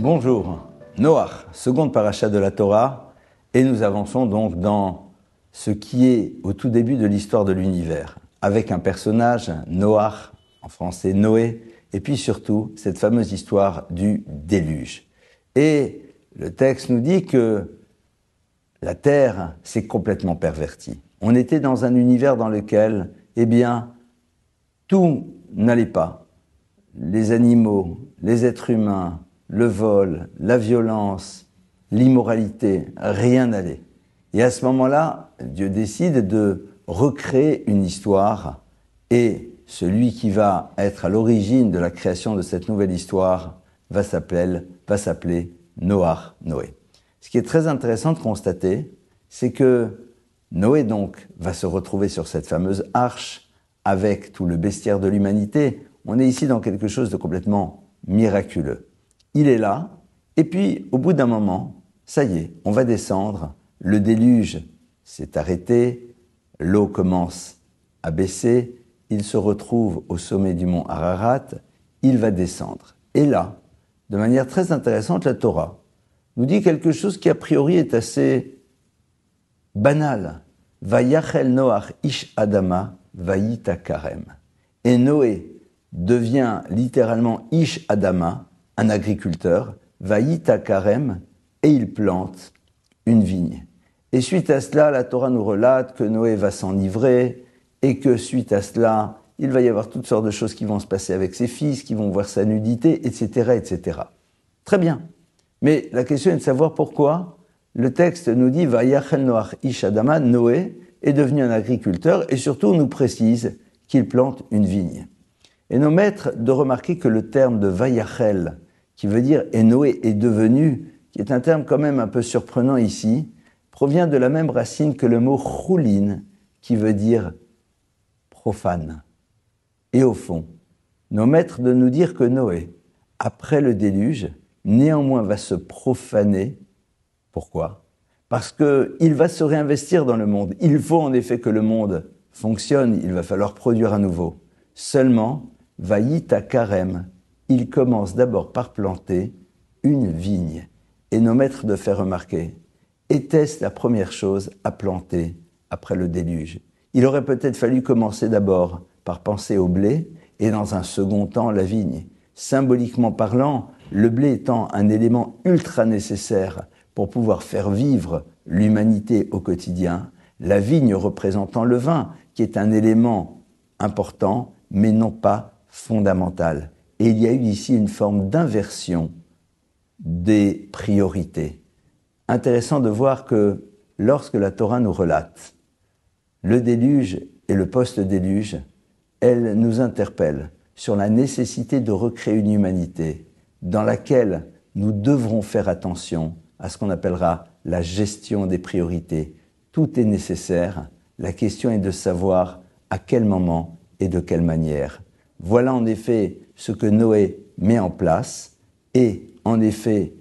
Bonjour, Noach, seconde paracha de la Torah, et nous avançons donc dans ce qui est au tout début de l'histoire de l'univers, avec un personnage, Noach, en français Noé, et puis surtout cette fameuse histoire du déluge. Et le texte nous dit que la terre s'est complètement pervertie. On était dans un univers dans lequel, tout n'allait pas. Les animaux, les êtres humains, le vol, la violence, l'immoralité, rien n'allait. Et à ce moment-là, Dieu décide de recréer une histoire et celui qui va être à l'origine de la création de cette nouvelle histoire va s'appeler Noach, Noé. Ce qui est très intéressant de constater, c'est que Noé donc va se retrouver sur cette fameuse arche avec tout le bestiaire de l'humanité. On est ici dans quelque chose de complètement miraculeux. Il est là, et puis au bout d'un moment, ça y est, on va descendre, le déluge s'est arrêté, l'eau commence à baisser, il se retrouve au sommet du mont Ararat, il va descendre. Et là, de manière très intéressante, la Torah nous dit quelque chose qui a priori est assez banal. Vayachel Noach ish Adama vayita karem. Et Noé devient littéralement ish Adama, un agriculteur, vayita karem, et il plante une vigne. Et suite à cela, la Torah nous relate que Noé va s'enivrer et que suite à cela, il va y avoir toutes sortes de choses qui vont se passer avec ses fils, qui vont voir sa nudité, etc., etc. Très bien. Mais la question est de savoir pourquoi le texte nous dit « Vayachel Noach ish Adama » Noé est devenu un agriculteur et surtout on nous précise qu'il plante une vigne. Et nos maîtres de remarquer que le terme de « Vayachel » qui veut dire « et Noé est devenu », qui est un terme quand même un peu surprenant ici, provient de la même racine que le mot « choulin » qui veut dire « profane ». Et au fond, nos maîtres de nous dire que Noé, après le déluge, néanmoins va se profaner. Pourquoi ? Parce qu'il va se réinvestir dans le monde. Il faut en effet que le monde fonctionne, il va falloir produire à nouveau. Seulement, vayita karem, il commence d'abord par planter une vigne. Et nos maîtres de faire remarquer, était-ce la première chose à planter après le déluge ? Il aurait peut-être fallu commencer d'abord par penser au blé et dans un second temps la vigne. Symboliquement parlant, le blé étant un élément ultra nécessaire pour pouvoir faire vivre l'humanité au quotidien, la vigne représentant le vin, qui est un élément important, mais non pas fondamental. Et il y a eu ici une forme d'inversion des priorités. Intéressant de voir que lorsque la Torah nous relate le déluge et le post-déluge, elle nous interpelle sur la nécessité de recréer une humanité dans laquelle nous devrons faire attention à ce qu'on appellera la gestion des priorités. Tout est nécessaire, la question est de savoir à quel moment et de quelle manière. Voilà en effet ce que Noé met en place et en effet,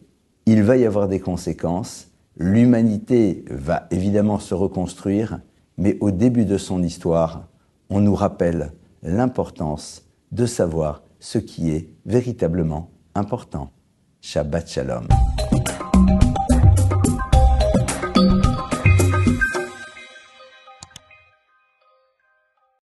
il va y avoir des conséquences. L'humanité va évidemment se reconstruire, mais au début de son histoire, on nous rappelle l'importance de savoir ce qui est véritablement important. Shabbat Shalom.